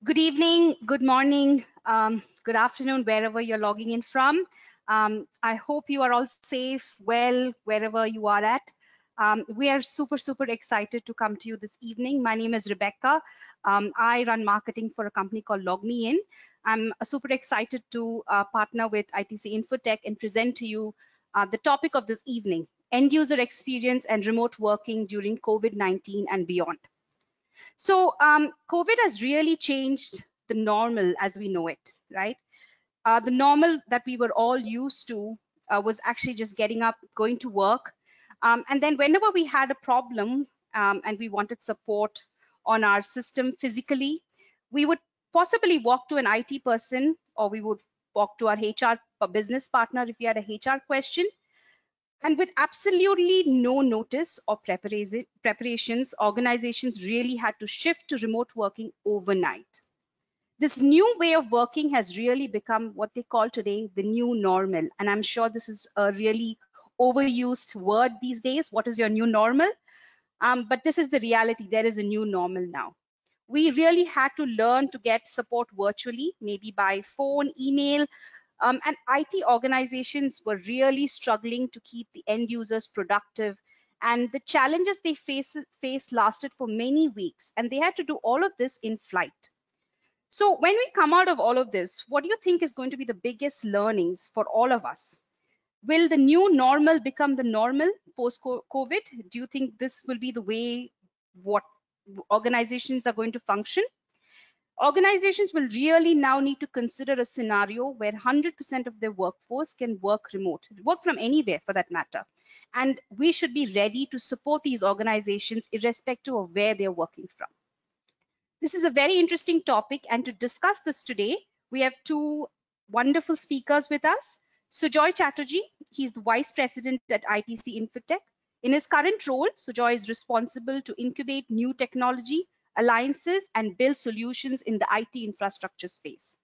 Good evening, good morning, good afternoon, wherever you're logging in from. I hope you are all safe, well, wherever you are at. We are super excited to come to you this evening. My name is Rebecca. I run marketing for a company called LogMeIn. I'm super excited to partner with ITC Infotech and present to you the topic of this evening, end user experience and remote working during COVID-19 and beyond. So COVID has really changed the normal as we know it, right? The normal that we were all used to was actually just getting up, going to work. And then whenever we had a problem and we wanted support on our system physically, we would possibly walk to an IT person, or we would walk to our HR business partner if we had a HR question. And with absolutely no notice or preparations, organizations really had to shift to remote working overnight. This new way of working has really become what they call today the new normal. And I'm sure this is a really overused word these days. What is your new normal? But this is the reality. There is a new normal now. We really had to learn to get support virtually, maybe by phone, email, and IT organizations were really struggling to keep the end users productive. And the challenges they faced lasted for many weeks, and they had to do all of this in flight. So when we come out of all of this, what do you think is going to be the biggest learnings for all of us? Will the new normal become the normal post-COVID? Do you think this will be the way what organizations are going to function? Organizations will really now need to consider a scenario where 100% of their workforce can work remote, work from anywhere for that matter. And we should be ready to support these organizations irrespective of where they're working from. This is a very interesting topic, and to discuss this today, we have two wonderful speakers with us. Sujoy Chatterjee, he's the Vice President at ITC Infotech. In his current role, Sujoy is responsible to incubate new technology, alliances, and build solutions in the IT infrastructure space.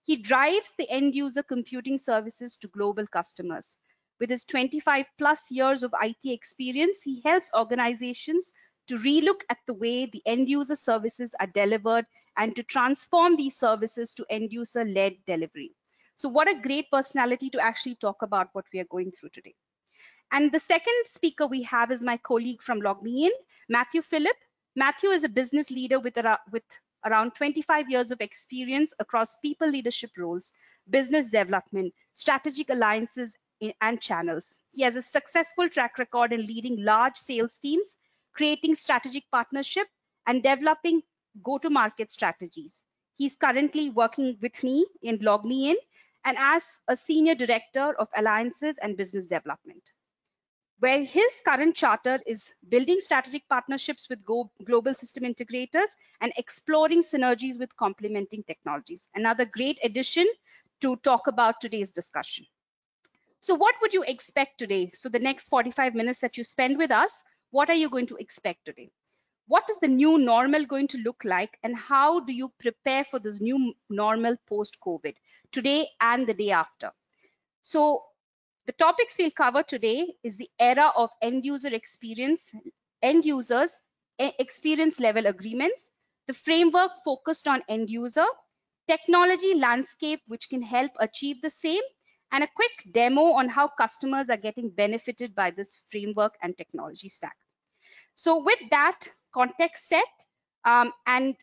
He drives the end user computing services to global customers. With his 25 plus years of IT experience, he helps organizations to relook at the way the end user services are delivered and to transform these services to end user led delivery. So what a great personality to actually talk about what we are going through today. And the second speaker we have is my colleague from LogMeIn, Matthew Phillip. Matthew is a business leader with around 25 years of experience across people leadership roles, business development, strategic alliances, and channels. He has a successful track record in leading large sales teams, creating strategic partnership, and developing go-to-market strategies. He's currently working with me in LogMeIn and as a senior director of alliances and business development, where his current charter is building strategic partnerships with global system integrators and exploring synergies with complementing technologies. Another great addition to talk about today's discussion. So what would you expect today? So the next 45 minutes that you spend with us, what are you going to expect today? What is the new normal going to look like, and how do you prepare for this new normal post-COVID, today and the day after? So the topics we'll cover today is the era of end users experience level agreements, the framework focused on end user, technology landscape which can help achieve the same, and a quick demo on how customers are getting benefited by this framework and technology stack. So with that context set, and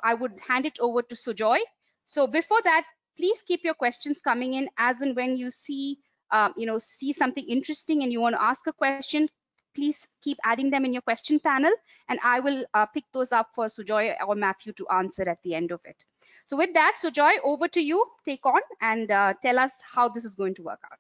I would hand it over to Sujoy. So before that, please keep your questions coming in as and when you see something interesting and you want to ask a question, please keep adding them in your question panel, and I will pick those up for Sujoy or Matthew to answer at the end of it. So with that, Sujoy, over to you. Take on and tell us how this is going to work out.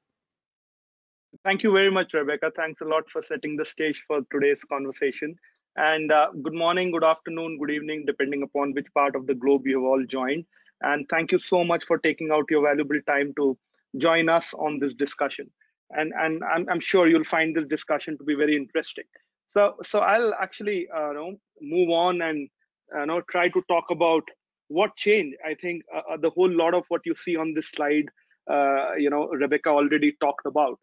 Thank you very much, Rebecca. Thanks a lot for setting the stage for today's conversation. And good morning, good afternoon, good evening, depending upon which part of the globe you have all joined. And thank you so much for taking out your valuable time to join us on this discussion. And I'm sure you'll find this discussion to be very interesting. So I'll actually move on and try to talk about what changed. I think the whole lot of what you see on this slide, Rebecca already talked about.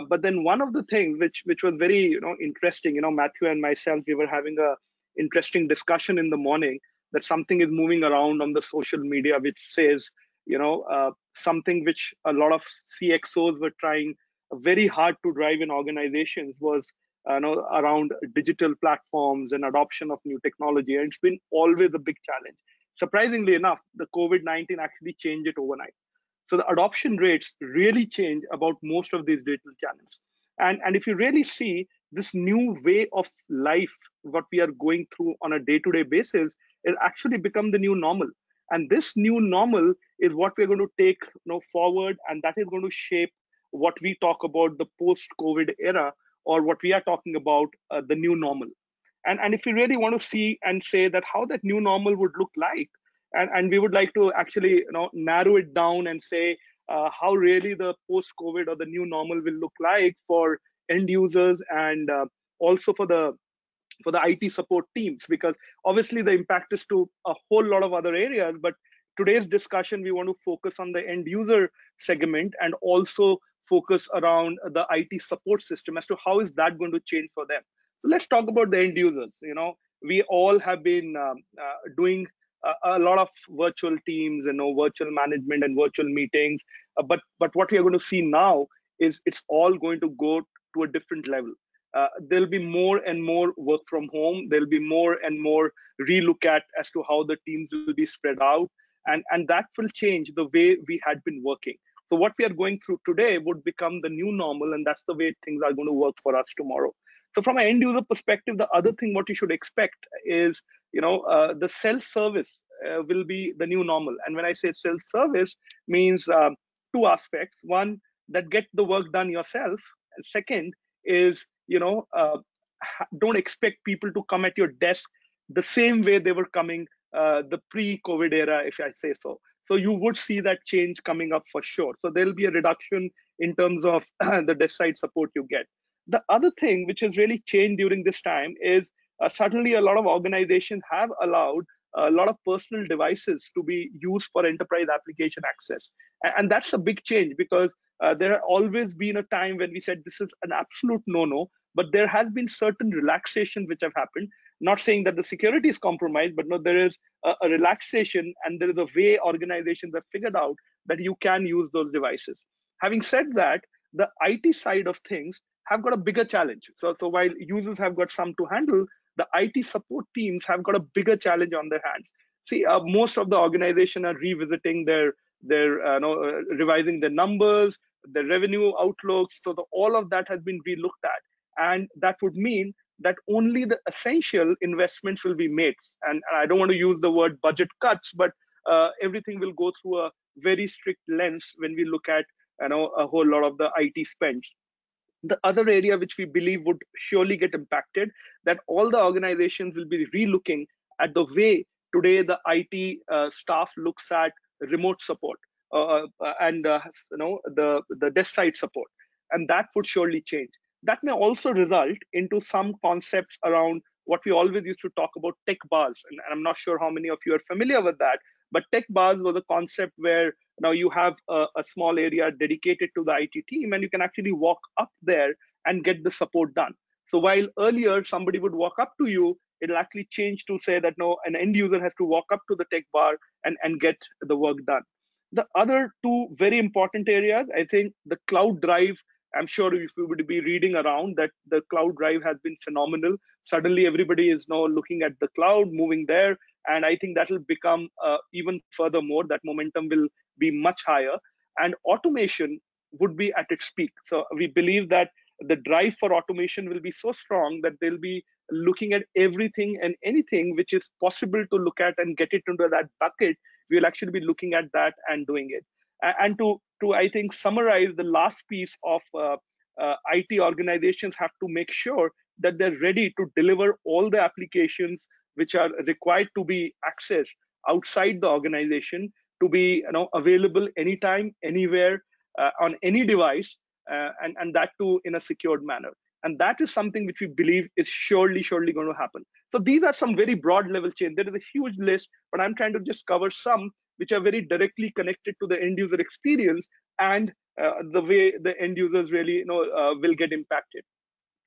But then one of the things which was very interesting, Matthew and myself, we were having a interesting discussion in the morning, that something is moving around on the social media which says, something which a lot of CXOs were trying very hard to drive in organizations was around digital platforms and adoption of new technology. And it's been always a big challenge. Surprisingly enough, the COVID-19 actually changed it overnight. So the adoption rates really change about most of these digital channels. And if you really see this new way of life, what we are going through on a day-to-day basis, is actually become the new normal. And this new normal is what we're going to take forward, and that is going to shape what we talk about the post-COVID era, or what we are talking about the new normal. And if you really want to see and say that how that new normal would look like, and we would like to actually narrow it down and say how really the post-COVID or the new normal will look like for end users, and also for the IT support teams, because obviously the impact is to a whole lot of other areas. But today's discussion, we want to focus on the end user segment, and also focus around the IT support system as to how is that going to change for them. So let's talk about the end users. We all have been doing a lot of virtual teams, virtual management and virtual meetings. But what we are going to see now is it's all going to go to a different level. There'll be more and more work from home. There'll be more and more relook at as to how the teams will be spread out. And that will change the way we had been working. So what we are going through today would become the new normal, and that's the way things are going to work for us tomorrow. So from an end user perspective, the other thing what you should expect is, the self-service will be the new normal. And when I say self-service, means two aspects. One, that get the work done yourself. And second is, don't expect people to come at your desk the same way they were coming the pre-COVID era, if I say so. So you would see that change coming up for sure. So there'll be a reduction in terms of the desk side support you get. The other thing which has really changed during this time is suddenly a lot of organizations have allowed a lot of personal devices to be used for enterprise application access. And that's a big change, because there had always been a time when we said this is an absolute no-no, but there has been certain relaxation which have happened. Not saying that the security is compromised, but no, there is a relaxation, and there is a way organizations have figured out that you can use those devices. Having said that, the IT side of things have got a bigger challenge. So while users have got some to handle, the IT support teams have got a bigger challenge on their hands. See, most of the organization are revisiting their revising their numbers, their revenue outlooks. So all of that has been relooked at, and that would mean that only the essential investments will be made. And I don't want to use the word budget cuts, but everything will go through a very strict lens when we look at a whole lot of the IT spends. The other area which we believe would surely get impacted, that all the organizations will be relooking at the way today the IT staff looks at remote support and the desk side support, and that would surely change. That may also result into some concepts around what we always used to talk about, tech bars. And I'm not sure how many of you are familiar with that, but tech bars was a concept where now you have a small area dedicated to the IT team, and you can actually walk up there and get the support done. So while earlier somebody would walk up to you, it'll actually change to say that no, an end user has to walk up to the tech bar and get the work done. The other two very important areas, I think the cloud drive, I'm sure if you would be reading around that the cloud drive has been phenomenal. Suddenly everybody is now looking at the cloud, moving there. And I think that will become even furthermore, that momentum will be much higher. And automation would be at its peak. So we believe that the drive for automation will be so strong that they'll be looking at everything and anything which is possible to look at and get it into that bucket. We'll actually be looking at that and doing it. And to I think summarize the last piece of IT organizations have to make sure that they're ready to deliver all the applications which are required to be accessed outside the organization, to be available anytime, anywhere, on any device, and that too in a secured manner. And that is something which we believe is surely going to happen. So these are some very broad level change. There is a huge list, but I'm trying to just cover some which are very directly connected to the end user experience and the way the end users really will get impacted.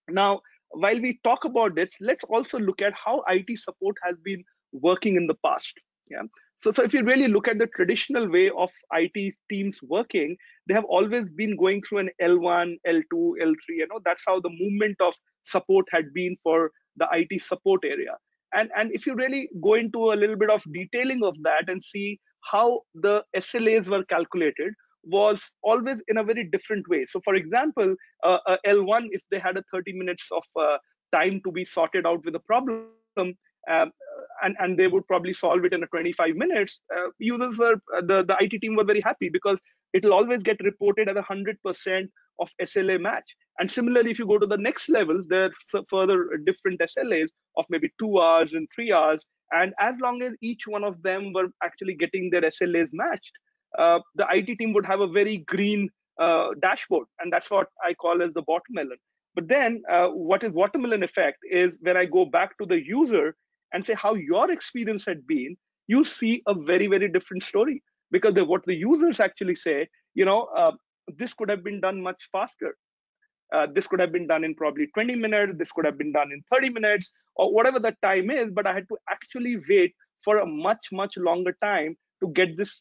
Now, while we talk about this, let's also look at how IT support has been working in the past. Yeah. So if you really look at the traditional way of IT teams working, they have always been going through an L1, L2, L3. That's how the movement of support had been for the IT support area. And if you really go into a little bit of detailing of that and see how the SLAs were calculated, was always in a very different way. So for example, L1, if they had a 30 minutes of time to be sorted out with a problem, and they would probably solve it in a 25 minutes, users were, the IT team were very happy, because it'll always get reported as 100% of SLA match. And similarly, if you go to the next levels, there are further different SLAs of maybe 2 hours and 3 hours. And as long as each one of them were actually getting their SLAs matched, the IT team would have a very green dashboard. And that's what I call as the watermelon. But then what is watermelon effect is when I go back to the user and say how your experience had been, you see a very, very different story. Because what the users actually say, this could have been done much faster. This could have been done in probably 20 minutes. This could have been done in 30 minutes, or whatever the time is. But I had to actually wait for a much, much longer time to get this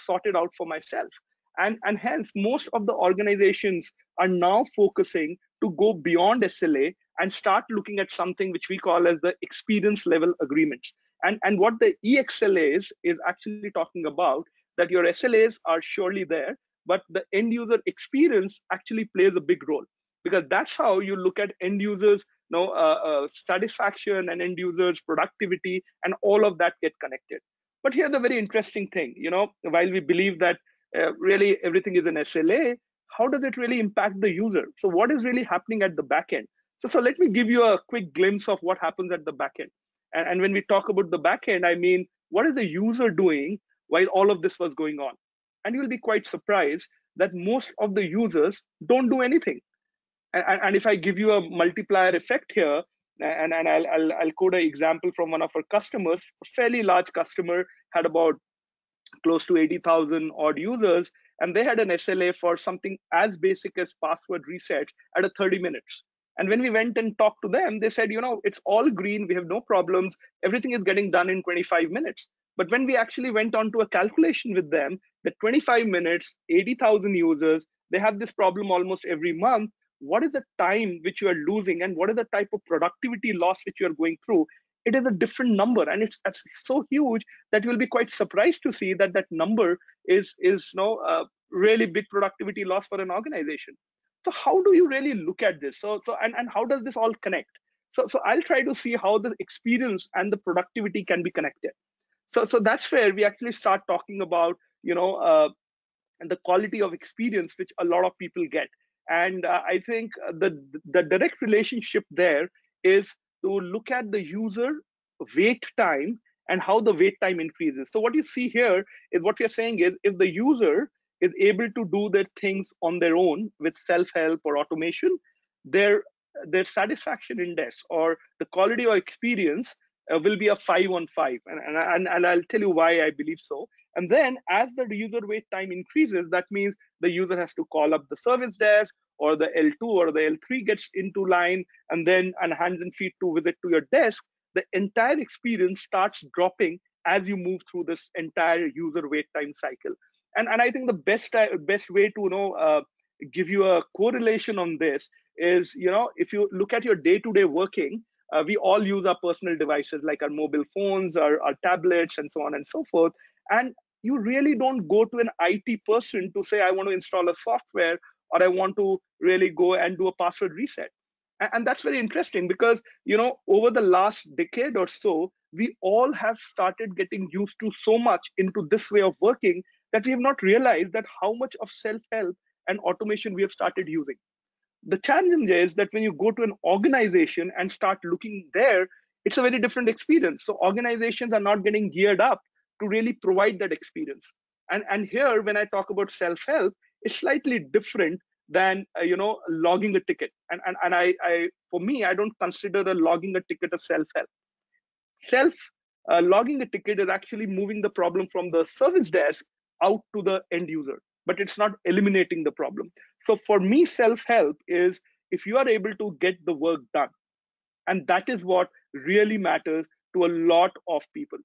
sorted out for myself. And hence, most of the organizations are now focusing to go beyond SLA and start looking at something which we call as the experience level agreements. And what the EXLA is actually talking about, that your SLAs are surely there, but the end user experience actually plays a big role, because that's how you look at end users satisfaction and end users productivity, and all of that get connected. But here's the very interesting thing, while we believe that really everything is an SLA, how does it really impact the user? So what is really happening at the back end? So let me give you a quick glimpse of what happens at the back end. And when we talk about the back end, I mean, what is the user doing while all of this was going on? And you'll be quite surprised that most of the users don't do anything. And if I give you a multiplier effect here, and I'll quote an example from one of our customers, a fairly large customer, had about close to 80,000 odd users, and they had an SLA for something as basic as password reset at a 30 minutes. And when we went and talked to them, they said, it's all green, we have no problems, everything is getting done in 25 minutes. But when we actually went on to a calculation with them, the 25 minutes, 80,000 users, they have this problem almost every month. What is the time which you are losing, and what is the type of productivity loss which you are going through? It is a different number, and it's so huge that you'll be quite surprised to see that that number is really big productivity loss for an organization. So how do you really look at this? And how does this all connect? So I'll try to see how the experience and the productivity can be connected. So that's where we actually start talking about and the quality of experience which a lot of people get. And I think the direct relationship there is to look at the user wait time and how the wait time increases. So what you see here is, what we are saying is, if the user is able to do their things on their own with self-help or automation, their satisfaction index or the quality of experience will be a 5 on 5. And I'll tell you why I believe so. And then as the user wait time increases, that means the user has to call up the service desk, or the L2 or the L3 gets into line, and then and hands and feet to visit to your desk. The entire experience starts dropping as you move through this entire user wait time cycle. And I think the best way to give you a correlation on this is, if you look at your day-to-day working, we all use our personal devices like our mobile phones, our tablets, and so on and so forth. And you really don't go to an IT person to say, I want to install a software, or I want to really go and do a password reset. And that's very interesting, because over the last decade or so, we all have started getting used to so much into this way of working that we have not realized that how much of self-help and automation we have started using. The challenge is that when you go to an organization and start looking there, it's a very different experience. So organizations are not getting geared up to really provide that experience. And here, when I talk about self-help, it's slightly different than logging a ticket. And I for me, I don't consider logging a ticket a self-help. Logging a ticket is actually moving the problem from the service desk out to the end user, but it's not eliminating the problem. So for me, self-help is if you are able to get the work done, and that is what really matters to a lot of people.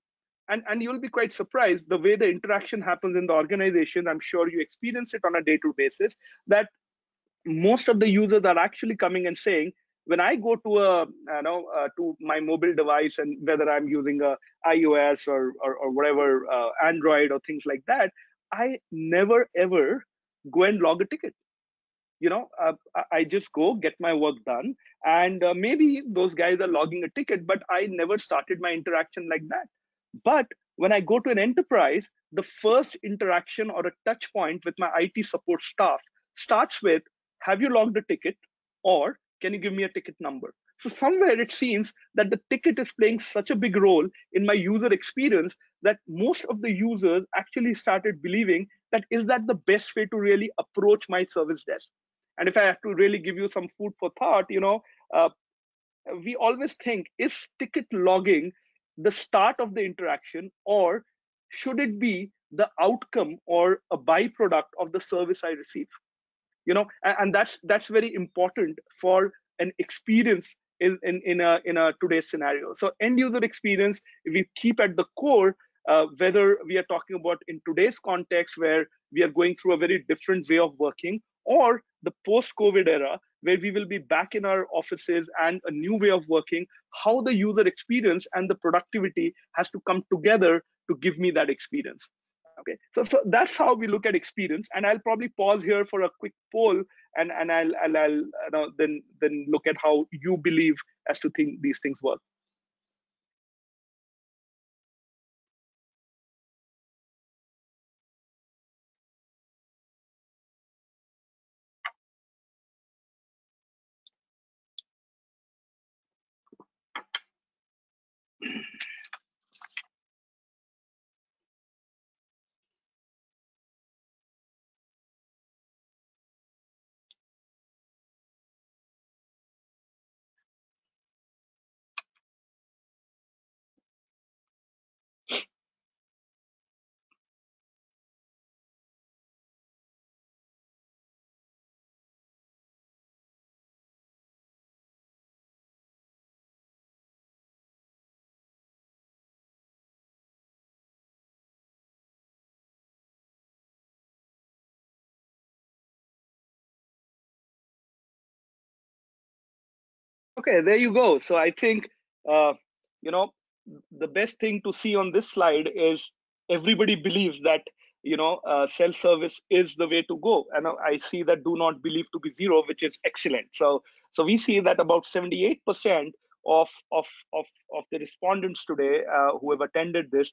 And you'll be quite surprised the way the interaction happens in the organization. I'm sure you experience it on a day-to-day basis, that most of the users are actually coming and saying, when I go to to my mobile device, and whether I'm using a iOS or whatever, Android or things like that, I never ever go and log a ticket. I just go get my work done, and maybe those guys are logging a ticket, but I never started my interaction like that. But when I go to an enterprise, the first interaction or a touch point with my IT support staff starts with, have you logged a ticket, or can you give me a ticket number? So somewhere it seems that the ticket is playing such a big role in my user experience that most of the users actually started believing that, is that the best way to really approach my service desk? And if I have to really give you some food for thought, uh, we always think, is ticket logging the start of the interaction, or should it be the outcome or a byproduct of the service I receive? And that's very important for an experience in a today's scenario. So end user experience, if we keep at the core, whether we are talking about in today's context where we are going through a very different way of working, or the post-COVID era where we will be back in our offices and a new way of working, how the user experience and the productivity has to come together to give me that experience. Okay, so that's how we look at experience, and I'll probably pause here for a quick poll, and I'll then look at how you believe as to think these things work. Okay, there you go. So I think uh, you know the best thing to see on this slide is everybody believes that self-service is the way to go, and I see that do not believe to be zero, which is excellent. So we see that about 78% of of of of the respondents today who have attended this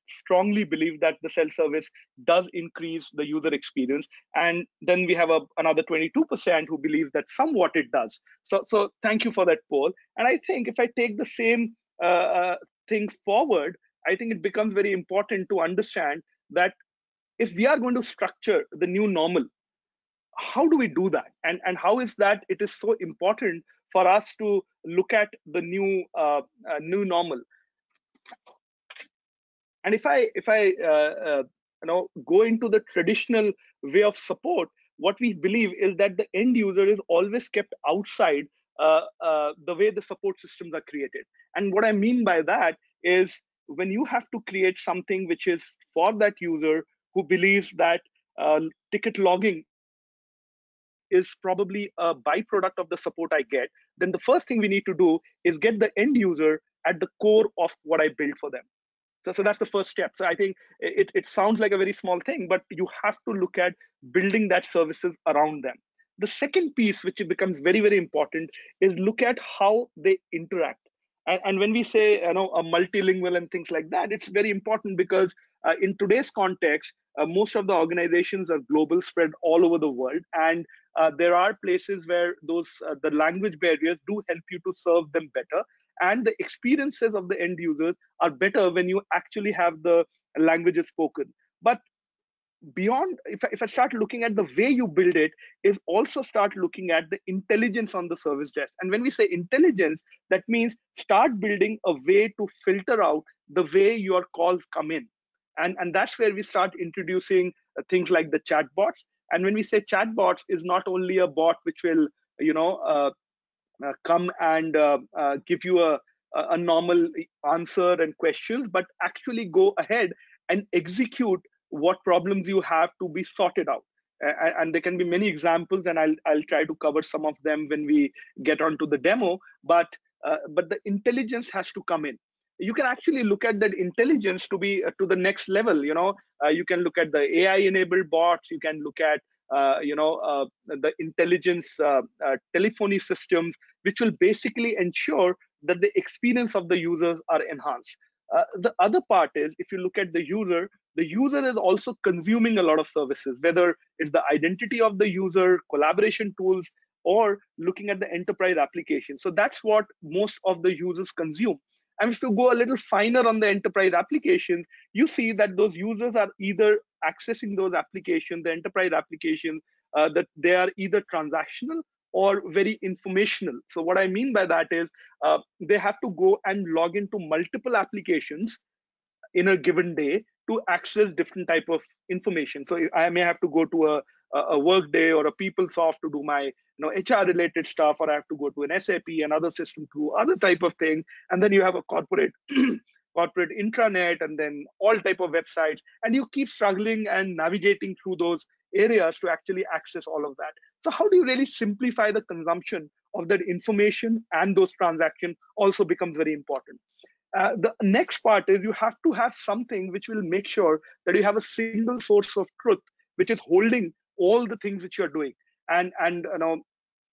strongly believe that the self-service does increase the user experience, and then we have another 22% who believe that somewhat it does. So thank you for that poll. And I think if I take the same thing forward, I think it becomes very important to understand that if we are going to structure the new normal, how do we do that? And how is that it is so important for us to look at the new normal? And if I go into the traditional way of support, what we believe is that the end user is always kept outside the way the support systems are created. And what I mean by that is, when you have to create something which is for that user who believes that ticket logging is probably a byproduct of the support I get, then the first thing we need to do is get the end user at the core of what I build for them. So that's the first step. So I think it sounds like a very small thing, but you have to look at building that services around them. The second piece, which becomes very, very important, is look at how they interact. And when we say a multilingual and things like that, it's very important because in today's context, most of the organizations are global, spread all over the world, and there are places where the language barriers do help you to serve them better, and the experiences of the end users are better when you actually have the languages spoken. But beyond, if I start looking at the way you build it, is also start looking at the intelligence on the service desk. And when we say intelligence, that means start building a way to filter out the way your calls come in. And that's where we start introducing things like the chatbots. And when we say chatbots, is not only a bot which will come and give you a normal answer and questions, but actually go ahead and execute what problems you have to be sorted out. And there can be many examples, and I'll try to cover some of them when we get onto the demo. But the intelligence has to come in. You can actually look at that intelligence to be to the next level. You can look at the AI enabled bots. You can look at the intelligence telephony systems, which will basically ensure that the experience of the users are enhanced. The other part is, if you look at the user is also consuming a lot of services, whether it's the identity of the user, collaboration tools, or looking at the enterprise application. So that's what most of the users consume. And if you go a little finer on the enterprise applications, you see that those users are either accessing those applications, the enterprise applications, that they are either transactional or very informational. So what I mean by that is they have to go and log into multiple applications in a given day to access different type of information. So I may have to go to a Workday or a PeopleSoft to do my HR related stuff, or I have to go to an SAP, another system to other type of thing. And then you have a corporate corporate intranet, and then all type of websites, and you keep struggling and navigating through those areas to actually access all of that. So how do you really simplify the consumption of that information, and those transactions also becomes very important. The next part is you have to have something which will make sure that you have a single source of truth, which is holding all the things which you're doing, and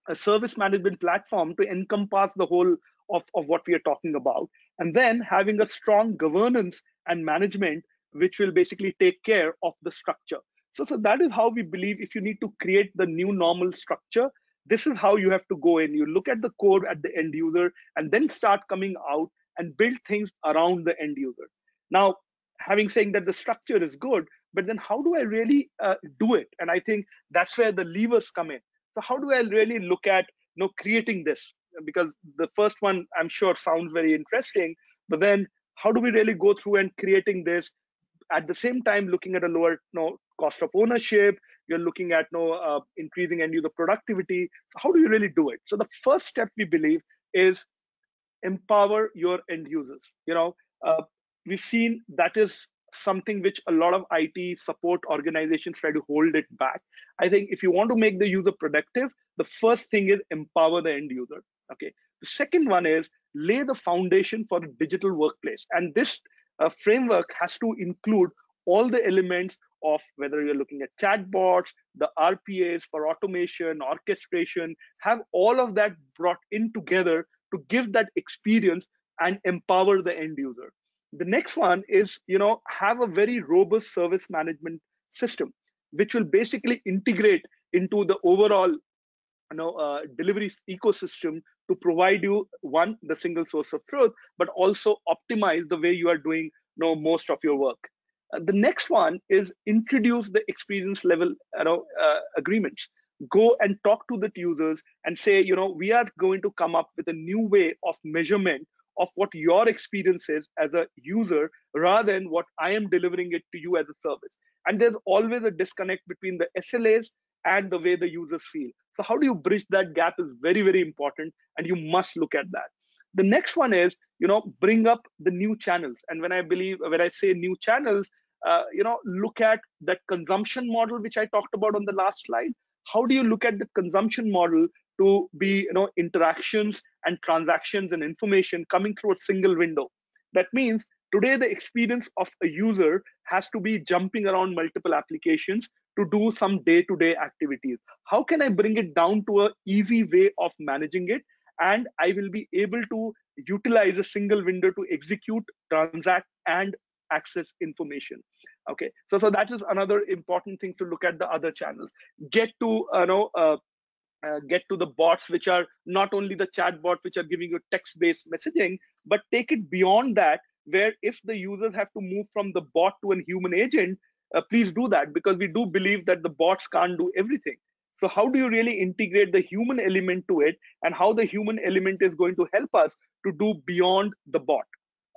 a service management platform to encompass the whole of what we are talking about, and then having a strong governance and management which will basically take care of the structure. So that is how we believe, if you need to create the new normal structure, this is how you have to go in. You look at the code at the end user, and then start coming out and build things around the end user. Now, having saying that the structure is good, but then how do I really do it? And I think that's where the levers come in. So how do I really look at creating this? Because the first one, I'm sure, sounds very interesting, but then how do we really go through and creating this, at the same time looking at a lower cost of ownership? You're looking at increasing end user productivity. How do you really do it? So the first step, we believe, is empower your end users. We've seen that is something which a lot of IT support organizations try to hold it back. I think if you want to make the user productive, the first thing is empower the end user. Okay. The second one is lay the foundation for a digital workplace. And this framework has to include all the elements of, whether you're looking at chatbots, the RPAs for automation, orchestration, have all of that brought in together to give that experience and empower the end user. The next one is, have a very robust service management system, which will basically integrate into the overall delivery ecosystem to provide you, one, the single source of truth, but also optimize the way you are doing most of your work. The next one is introduce the experience level agreements. Go and talk to the users and say, we are going to come up with a new way of measurement of what your experience is as a user, rather than what I am delivering it to you as a service. And there's always a disconnect between the SLAs and the way the users feel. So how do you bridge that gap is very, very important, and you must look at that. The next one is, bring up the new channels. And when I say new channels, look at that consumption model, which I talked about on the last slide. How do you look at the consumption model to be, interactions and transactions and information coming through a single window? That means today the experience of a user has to be jumping around multiple applications to do some day-to-day activities. How can I bring it down to an easy way of managing it? And I will be able to utilize a single window to execute, transact, and access information. Okay, so that is another important thing to look at the other channels. Get to get to the bots, which are not only the chat bot, which are giving you text-based messaging, but take it beyond that, where if the users have to move from the bot to a human agent, please do that, because we do believe that the bots can't do everything. So how do you really integrate the human element to it, and how the human element is going to help us to do beyond the bot?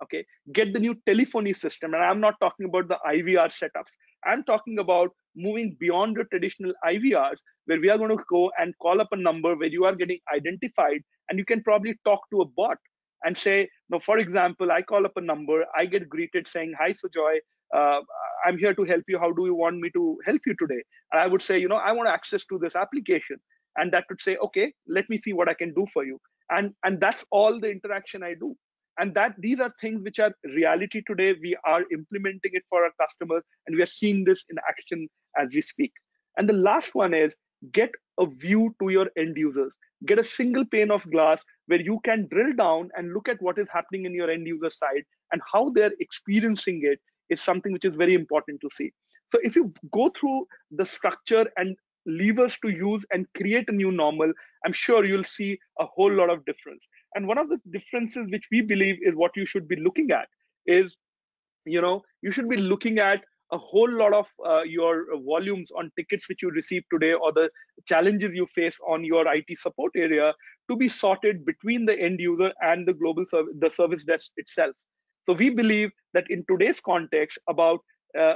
Okay, get the new telephony system. And I'm not talking about the IVR setups. I'm talking about moving beyond the traditional IVRs, where we are going to go and call up a number where you are getting identified, and you can probably talk to a bot and say, Now, for example, I call up a number, I get greeted saying, "Hi, Sujoy, uh, I'm here to help you. How do you want me to help you today?" And I would say, I want access to this application. And that would say, "Okay, let me see what I can do for you." And that's all the interaction I do. And that these are things which are reality today. We are implementing it for our customers, and we are seeing this in action as we speak. And the last one is, get a view to your end users. Get a single pane of glass where you can drill down and look at what is happening in your end user side, and how they're experiencing it is something which is very important to see. So if you go through the structure and levers to use and create a new normal, I'm sure you'll see a whole lot of difference. And one of the differences which we believe is what you should be looking at is, you should be looking at a whole lot of your volumes on tickets which you receive today, or the challenges you face on your IT support area, to be sorted between the end user and the the service desk itself. So we believe that in today's context, about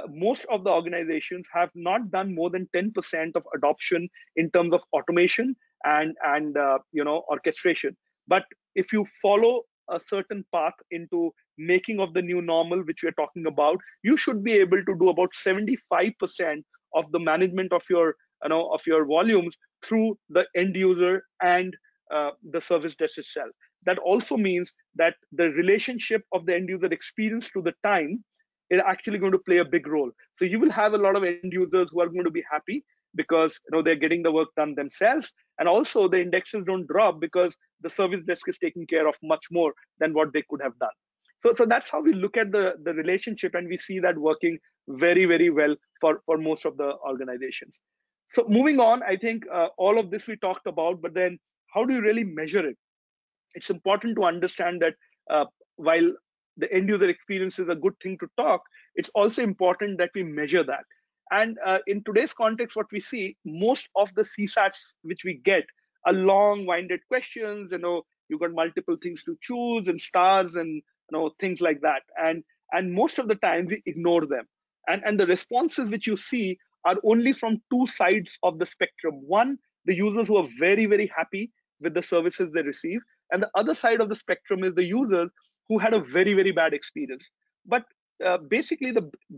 most of the organizations have not done more than 10% of adoption in terms of automation and orchestration. But if you follow a certain path into making of the new normal, which we're talking about, you should be able to do about 75% of the management of your volumes through the end user and the service desk itself. That also means that the relationship of the end user experience to the time is actually going to play a big role. So you will have a lot of end users who are going to be happy because they're getting the work done themselves, and also the indexes don't drop because the service desk is taking care of much more than what they could have done. So that's how we look at the relationship, and we see that working very, very well for most of the organizations. So moving on, I think all of this we talked about, but then how do you really measure it? It's important to understand that while the end user experience is a good thing to talk, it's also important that we measure that. And in today's context, what we see, most of the CSATs which we get are long winded questions. You got multiple things to choose and stars and things like that. And most of the time we ignore them. And the responses which you see are only from two sides of the spectrum. One, the users who are very, very happy with the services they receive, and the other side of the spectrum is the users who had a very, very bad experience. But basically,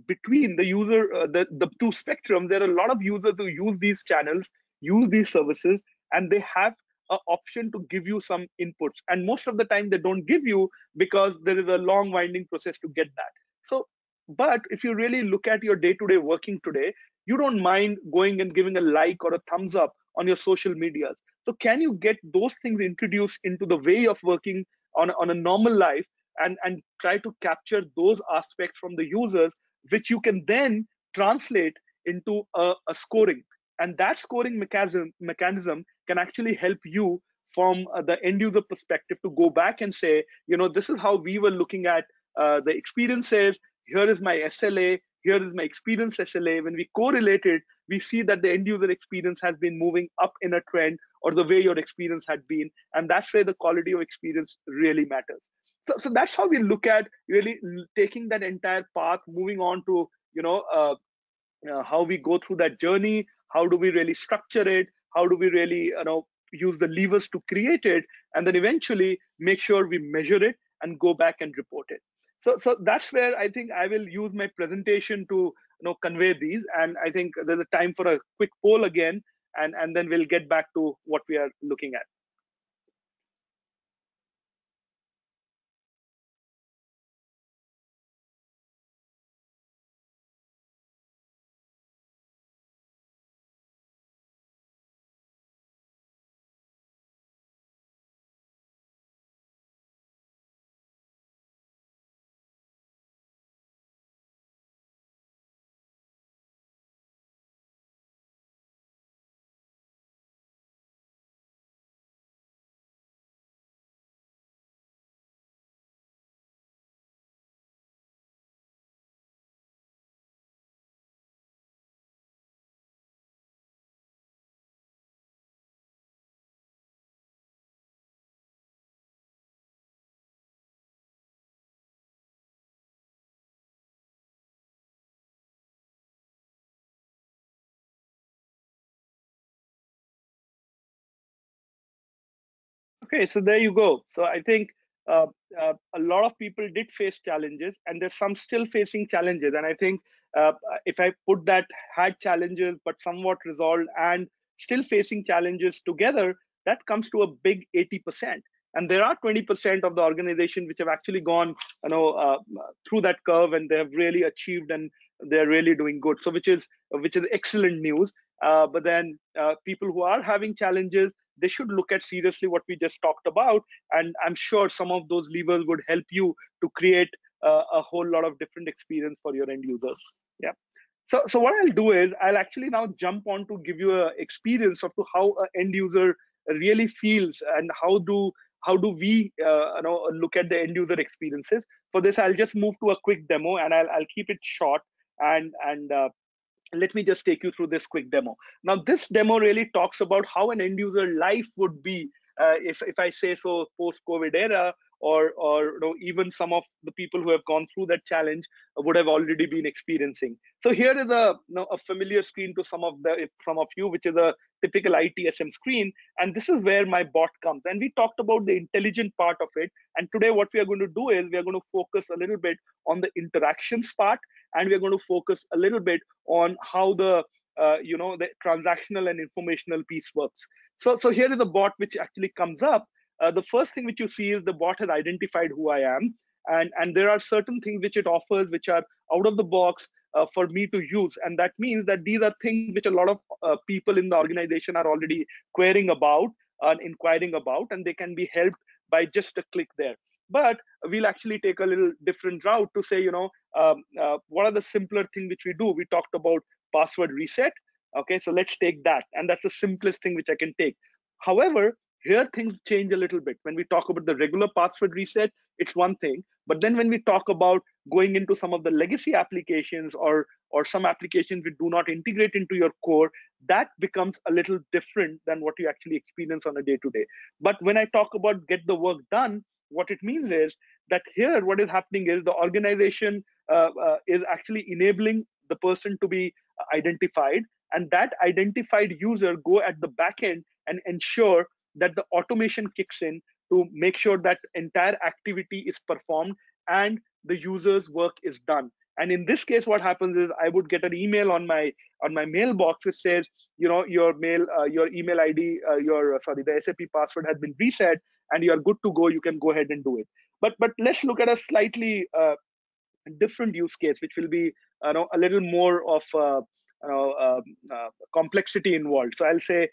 between the user, the two spectrums, there are a lot of users who use these channels, use these services, and they have an option to give you some inputs. And most of the time, they don't give you because there is a long winding process to get that. So, but if you really look at your day-to-day working today, you don't mind going and giving a like or a thumbs up on your social medias. So can you get those things introduced into the way of working on a normal life, and try to capture those aspects from the users, which you can then translate into a scoring. And that scoring mechanism can actually help you from the end user perspective to go back and say, this is how we were looking at the experiences. Here is my SLA. Here is my experience SLA. When we correlate it, we see that the end user experience has been moving up in a trend, or the way your experience had been. And that's where the quality of experience really matters. So that's how we look at really taking that entire path, moving on to, how we go through that journey. How do we really structure it? How do we really, use the levers to create it? And then eventually make sure we measure it and go back and report it. So that's where I think I will use my presentation to convey these. And I think there's a time for a quick poll again, and then we'll get back to what we are looking at. Okay, so there you go. So I think uh, a lot of people did face challenges, and there's some still facing challenges. And I think if I put that had challenges but somewhat resolved and still facing challenges together, that comes to a big 80%. And there are 20% of the organization which have actually gone, through that curve, and they have really achieved, and they're really doing good. So which is excellent news. But then people who are having challenges, they should look at seriously what we just talked about, and I'm sure some of those levers would help you to create a whole lot of different experience for your end users. Yeah. So what I'll do is I'll actually now jump on to give you a experience of to how an end user really feels, and how do we look at the end user experiences. For this, I'll just move to a quick demo, and I'll keep it short, and let me just take you through this quick demo. Now, this demo really talks about how an end user life would be, if I say so, post-COVID era, or even some of the people who have gone through that challenge would have already been experiencing. So here is a familiar screen to some of you, which is a typical ITSM screen, and this is where my bot comes. And we talked about the intelligent part of it, and today what we are going to do is we are going to focus a little bit on the interactions part, and we're going to focus a little bit on how the transactional and informational piece works. So here is the bot which actually comes up. The first thing which you see is the bot has identified who I am, and there are certain things which it offers which are out of the box for me to use, and that means that these are things which a lot of people in the organization are already querying about and inquiring about, and they can be helped by just a click there. But we'll actually take a little different route to say, what are the simpler things which we do. We talked about password reset. Okay, so let's take that, and that's the simplest thing which I can take. However, here things change a little bit. When we talk about the regular password reset, it's one thing, but then when we talk about going into some of the legacy applications, or some applications which do not integrate into your core, that becomes a little different than what you actually experience on a day to day. But when I talk about get the work done, what it means is that here what is happening is the organization is actually enabling the person to be identified, and that identified user go at the back end and ensure that the automation kicks in to make sure that entire activity is performed and the user's work is done. And in this case, what happens is I would get an email on my mailbox which says, your email ID, the SAP password has been reset, and you are good to go. You can go ahead and do it. But let's look at a slightly different use case, which will be a little more of complexity involved. So I'll say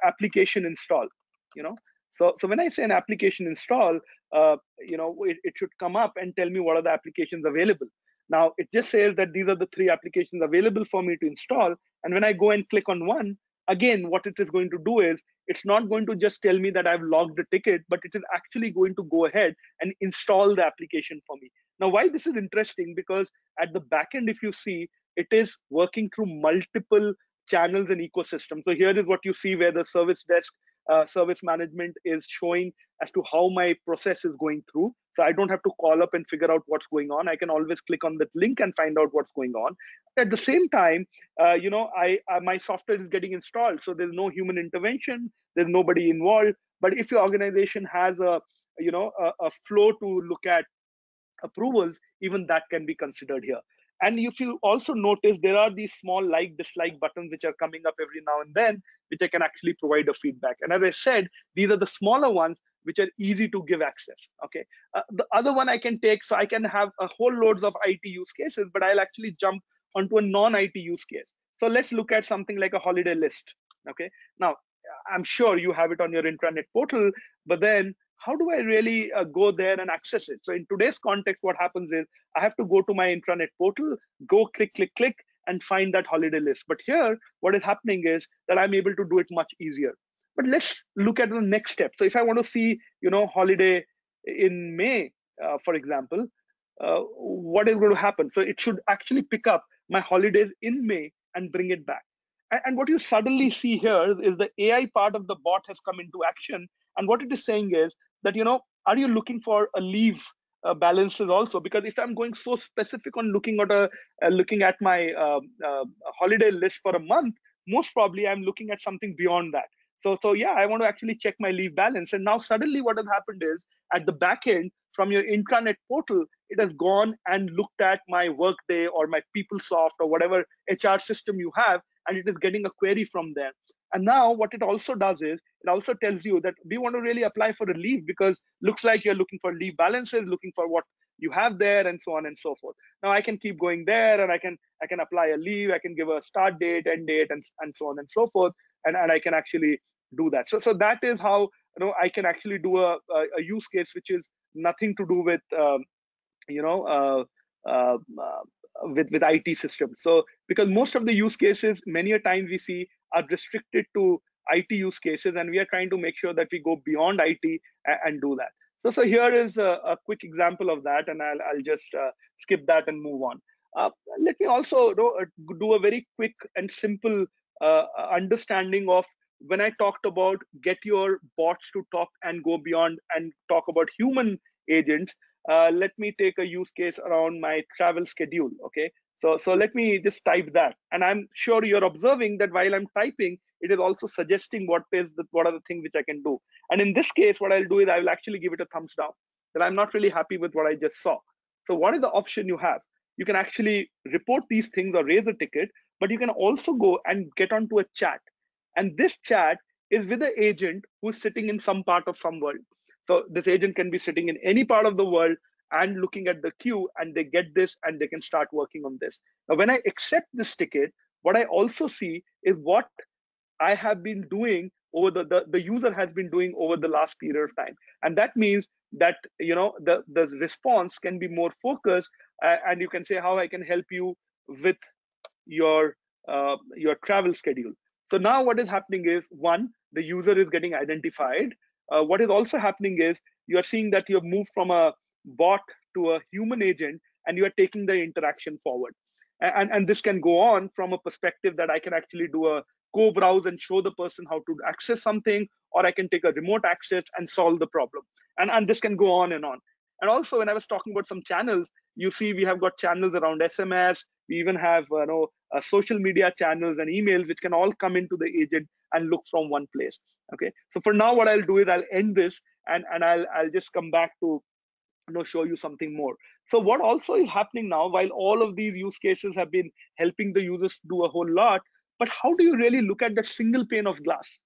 application install. So when I say an application install, it should come up and tell me what are the applications available. Now it just says that these are the 3 applications available for me to install, and when I go and click on one, again what it is going to do is it's not going to just tell me that I've logged a ticket, but it is actually going to go ahead and install the application for me. Now, why this is interesting, because at the back end, if you see, it is working through multiple channels and ecosystems. So here is what you see where the service desk service management is showing as to how my process is going through. So I don't have to call up and figure out what's going on. I can always click on that link and find out what's going on. At the same time, my software is getting installed, so there's no human intervention. There's nobody involved. But if your organization has a flow to look at approvals, even that can be considered here. And if you also notice, there are these small like dislike buttons which are coming up every now and then, which I can actually provide a feedback. And as I said, these are the smaller ones which are easy to give access. Okay. The other one I can take, so I can have a whole loads of IT use cases, but I'll actually jump onto a non-IT use case. So let's look at something like a holiday list. Okay. Now, I'm sure you have it on your intranet portal, but then how do I really go there and access it? So in today's context, what happens is I have to go to my intranet portal, go click, click, click, and find that holiday list. But here, what is happening is that I'm able to do it much easier. But let's look at the next step. So if I want to see, holiday in May, for example, what is going to happen? So it should actually pick up my holidays in May and bring it back. And what you suddenly see here is the AI part of the bot has come into action. And what it is saying is that, are you looking for a leave balances also? Because if I'm going so specific on looking at my holiday list for a month, most probably I'm looking at something beyond that. So yeah, I want to actually check my leave balance. And now suddenly what has happened is at the back end, from your intranet portal, it has gone and looked at my Workday or my PeopleSoft or whatever HR system you have, and it is getting a query from there. And now what it also does is it also tells you that do you want to really apply for a leave, because looks like you're looking for leave balances, looking for what you have there, and so on and so forth. Now I can keep going there, and I can apply a leave, I can give a start date, end date, and so on and so forth, and I can actually do that. So that is how I can actually do a use case which is nothing to do with you know with IT systems. So because most of the use cases many a time we see are restricted to IT use cases, and we are trying to make sure that we go beyond IT and do that. So here is a quick example of that, and I'll just skip that and move on. Let me also do a very quick and simple understanding of when I talked about get your bots to talk and go beyond and talk about human agents. Let me take a use case around my travel schedule. Okay, so let me just type that, and I'm sure you're observing that while I'm typing, it is also suggesting what are the things which I can do. And in this case, what I'll do is I will actually give it a thumbs down, that I'm not really happy with what I just saw. So what is the option you have? You can actually report these things or raise a ticket, but you can also go and get onto a chat. And this chat is with the agent who's sitting in some part of some world. So this agent can be sitting in any part of the world and looking at the queue, and they get this and they can start working on this. Now, when I accept this ticket, what I also see is what I have been doing over the user has been doing over the last period of time. And that means that the response can be more focused, and you can say how I can help you with your travel schedule. So now what is happening is, one, the user is getting identified. What is also happening is you are seeing that you have moved from a bot to a human agent, and you are taking the interaction forward. And this can go on from a perspective that I can actually do a co-browse and show the person how to access something, or I can take a remote access and solve the problem. And this can go on and on. And also, when I was talking about some channels, you see we have got channels around SMS. We even have social media channels and emails, which can all come into the agent and look from one place. Okay. So for now, what I'll do is I'll end this, and I'll just come back to show you something more. So what also is happening now, while all of these use cases have been helping the users do a whole lot, but how do you really look at that single pane of glass?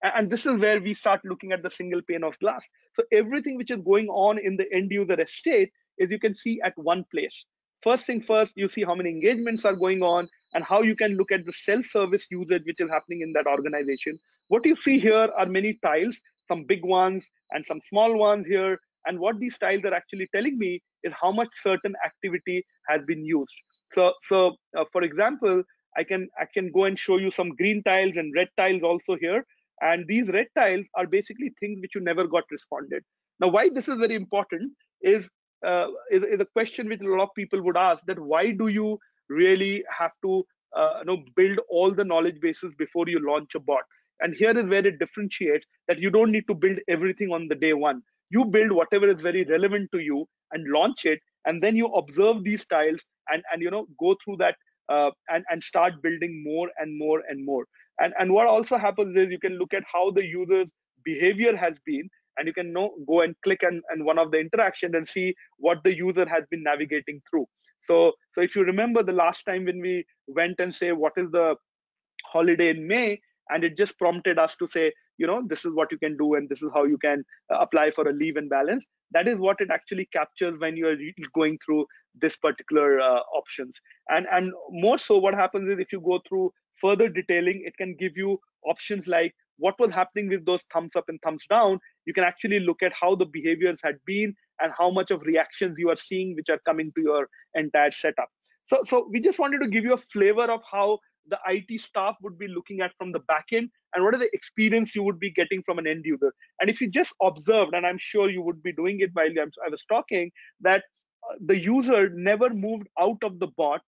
And this is where we start looking at the single pane of glass. So everything which is going on in the end user estate is, you can see at one place. First thing first, you see how many engagements are going on and how you can look at the self-service usage which is happening in that organization. What you see here are many tiles, some big ones and some small ones here. And what these tiles are actually telling me is how much certain activity has been used. So for example, I can go and show you some green tiles and red tiles also here. And these red tiles are basically things which you never got responded. Now, why this is very important is a question which a lot of people would ask, that why do you really have to build all the knowledge bases before you launch a bot? And here is where it differentiates, that you don't need to build everything on the day one. You build whatever is very relevant to you and launch it, and then you observe these tiles and go through that and start building more and more and more. And what also happens is you can look at how the user's behavior has been, and you can go and click on one of the interactions and see what the user has been navigating through. So if you remember the last time when we went and say what is the holiday in May, and it just prompted us to say, this is what you can do and this is how you can apply for a leave and balance. That is what it actually captures when you are going through this particular options. And more so, what happens is if you go through further detailing, it can give you options like what was happening with those thumbs up and thumbs down. You can actually look at how the behaviors had been and how much of reactions you are seeing which are coming to your entire setup. So we just wanted to give you a flavor of how the IT staff would be looking at from the back end, and what are the experience you would be getting from an end user. And if you just observed, and I'm sure you would be doing it while I was talking, that the user never moved out of the bot.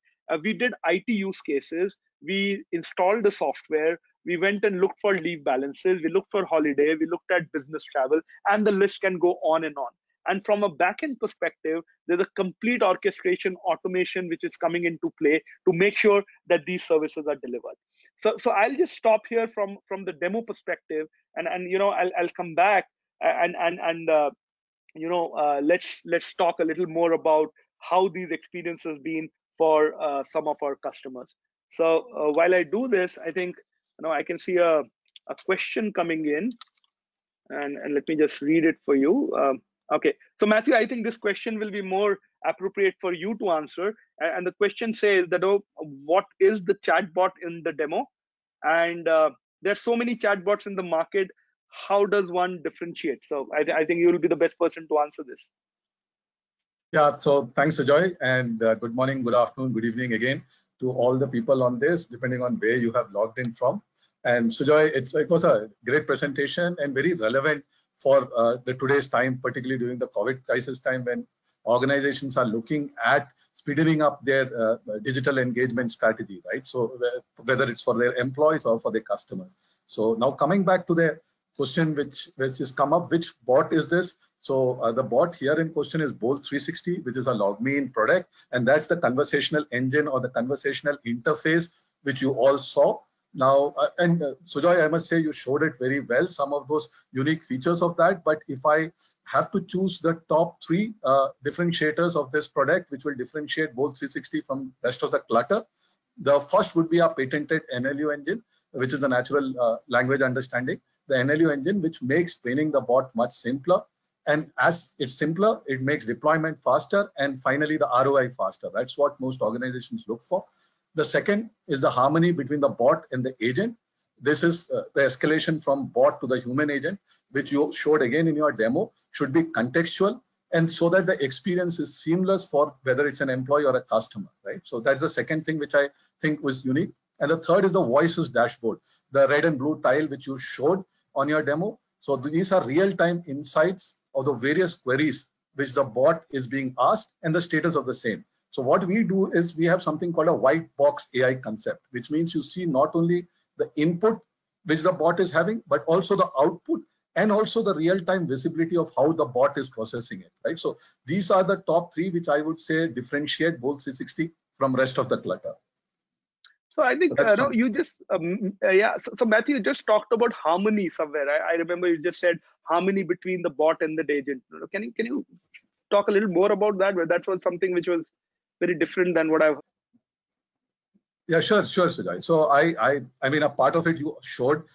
We did IT use cases. We installed the software. We went and looked for leave balances. We looked for holiday. We looked at business travel, and the list can go on and on. And from a backend perspective, there's a complete orchestration automation which is coming into play to make sure that these services are delivered. So I'll just stop here from the demo perspective, and I'll come back and let's talk a little more about how these experiences been for some of our customers. So while I do this, I think I can see a question coming in, and let me just read it for you. Okay, so Matthew, I think this question will be more appropriate for you to answer. And the question says that, what is the chatbot in the demo? And there's so many chatbots in the market. How does one differentiate? So I think you will be the best person to answer this. Yeah, so thanks, Ajoy, and good morning, good afternoon, good evening again to all the people on this, depending on where you have logged in from. And Sujoy, it was a great presentation and very relevant for today's time, particularly during the COVID crisis time, when organizations are looking at speeding up their digital engagement strategy, right? So whether it's for their employees or for their customers. So now coming back to the question which has come up, which bot is this? So the bot here in question is Bolt 360, which is a LogMeIn product, and that's the conversational engine or the conversational interface which you all saw. Now, Sujoy, I must say you showed it very well, some of those unique features of that. But if I have to choose the top three differentiators of this product, which will differentiate Bolt 360 from rest of the clutter, the first would be our patented NLU engine, which is the natural language understanding. The NLU engine, which makes training the bot much simpler. And as it's simpler, it makes deployment faster, and finally the ROI faster. That's what most organizations look for. The second is the harmony between the bot and the agent. This is the escalation from bot to the human agent, which you showed again in your demo, should be contextual, and so that the experience is seamless for whether it's an employee or a customer, right? So that's the second thing which I think was unique. And the third is the voices dashboard, the red and blue tile which you showed on your demo. So these are real-time insights of the various queries which the bot is being asked and the status of the same. So what we do is we have something called a white box AI concept, which means you see not only the input which the bot is having, but also the output and also the real-time visibility of how the bot is processing it, right? So these are the top three which I would say differentiate Bolt 360 from rest of the clutter. So I think you just So Matthew, you just talked about harmony somewhere. I remember you just said harmony between the bot and the agent. Can you talk a little more about that? Where that was something which was very different than what I've heard. Yeah, sure, Sujay. So I mean, a part of it you showed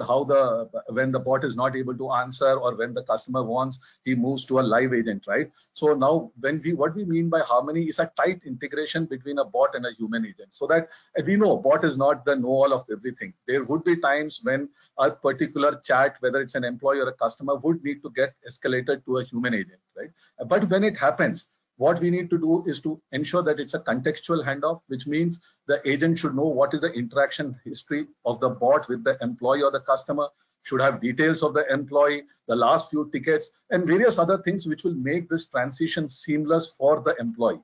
how when the bot is not able to answer or when the customer wants, he moves to a live agent, right? So now what we mean by harmony is a tight integration between a bot and a human agent, so that we know bot is not the know-all of everything. There would be times when a particular chat, whether it's an employee or a customer, would need to get escalated to a human agent, right? But when it happens, what we need to do is to ensure that it's a contextual handoff, which means the agent should know what is the interaction history of the bot with the employee or the customer, should have details of the employee, the last few tickets, and various other things which will make this transition seamless for the employee.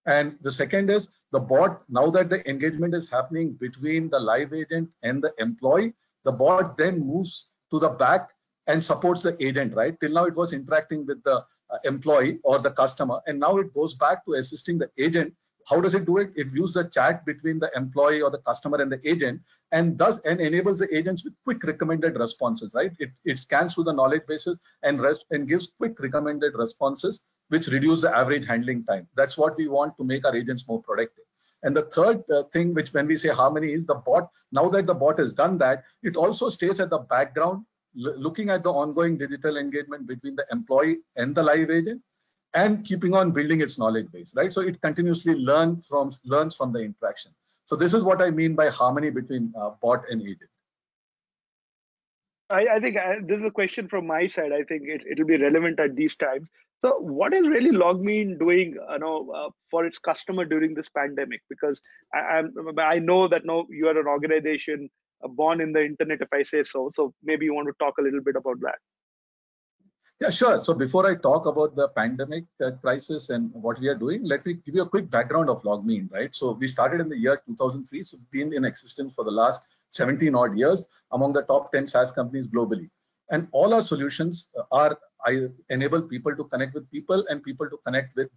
And the second is the bot, now that the engagement is happening between the live agent and the employee, the bot then moves to the back and supports the agent, right? Till now it was interacting with the employee or the customer, and now it goes back to assisting the agent. How does it do it? It views the chat between the employee or the customer and the agent, and enables the agents with quick recommended responses, right? It scans through the knowledge bases and gives quick recommended responses, which reduce the average handling time. That's what we want to make our agents more productive. And the third thing, which when we say harmony, is the bot. Now that the bot has done that, it also stays at the background, looking at the ongoing digital engagement between the employee and the live agent, and keeping on building its knowledge base, right? So it continuously learns from the interaction. So this is what I mean by harmony between bot and agent. I think this is a question from my side. I think it'll be relevant at these times. So what is really LogMeIn doing, for its customer during this pandemic? Because I know that you are an organization born in the internet, if I say so. So maybe you want to talk a little bit about that. Yeah, sure. So before I talk about the pandemic crisis and what we are doing, let me give you a quick background of LogMeIn, right? So we started in the year 2003. So we've been in existence for the last 17 odd years among the top 10 SaaS companies globally. And all our solutions are I enable people to connect with people and people to connect with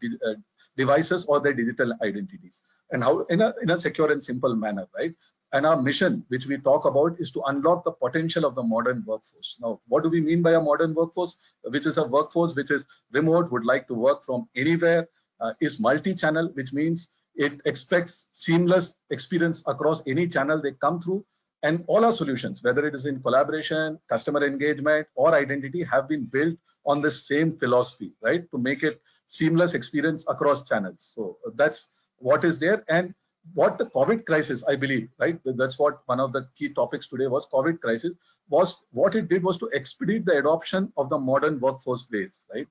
devices or their digital identities, and how in a secure and simple manner, right? And our mission, which we talk about, is to unlock the potential of the modern workforce. Now, what do we mean by a modern workforce? Which is a workforce which is remote, would like to work from anywhere, is multi-channel, which means it expects seamless experience across any channel they come through. And all our solutions, whether it is in collaboration, customer engagement, or identity, have been built on the same philosophy, right? To make it seamless experience across channels. So that's what is there. And what the COVID crisis, I believe, right? That's what one of the key topics today was. COVID crisis was, what it did was to expedite the adoption of the modern workforce base, right?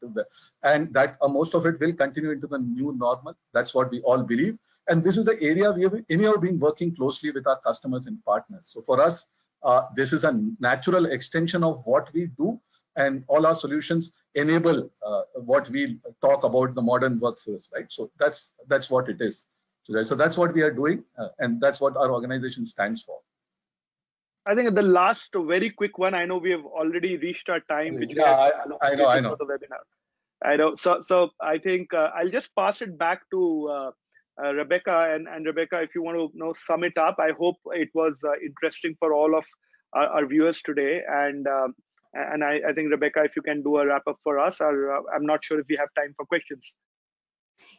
And that most of it will continue into the new normal. That's what we all believe. And this is the area we have anyhow been working closely with our customers and partners. So for us, this is a natural extension of what we do, and all our solutions enable what we talk about, the modern workforce, right? So that's what it is. So that's what we are doing, and that's what our organization stands for. I think the last very quick one, I know we have already reached our time, which I know. for the webinar. I know. So I think I'll just pass it back to Rebecca, and Rebecca, if you want to sum it up. I hope it was interesting for all of our viewers today, and I think, Rebecca, if you can do a wrap up for us, or I'm not sure if we have time for questions.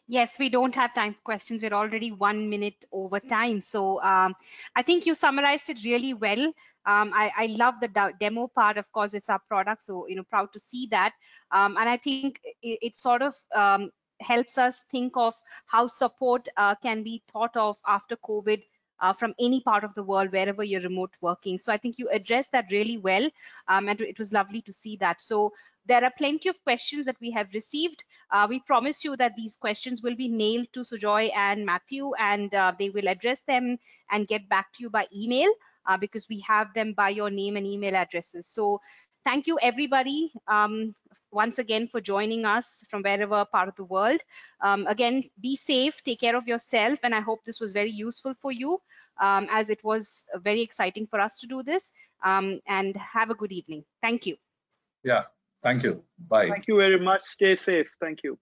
Yes, we don't have time for questions. We're already 1 minute over time. So I think you summarized it really well. I love the demo part. Of course, it's our product, so proud to see that. And I think it sort of helps us think of how support can be thought of after COVID. From any part of the world, wherever you're remote working. So I think you addressed that really well, and it was lovely to see that. So there are plenty of questions that we have received. We promise you that these questions will be mailed to Sujoy and Matthew, and they will address them and get back to you by email, because we have them by your name and email addresses. So thank you, everybody, once again for joining us from wherever part of the world. Again, be safe, take care of yourself, and I hope this was very useful for you, as it was very exciting for us to do this. And have a good evening. Thank you. Yeah, thank you. Bye. Thank you very much. Stay safe. Thank you.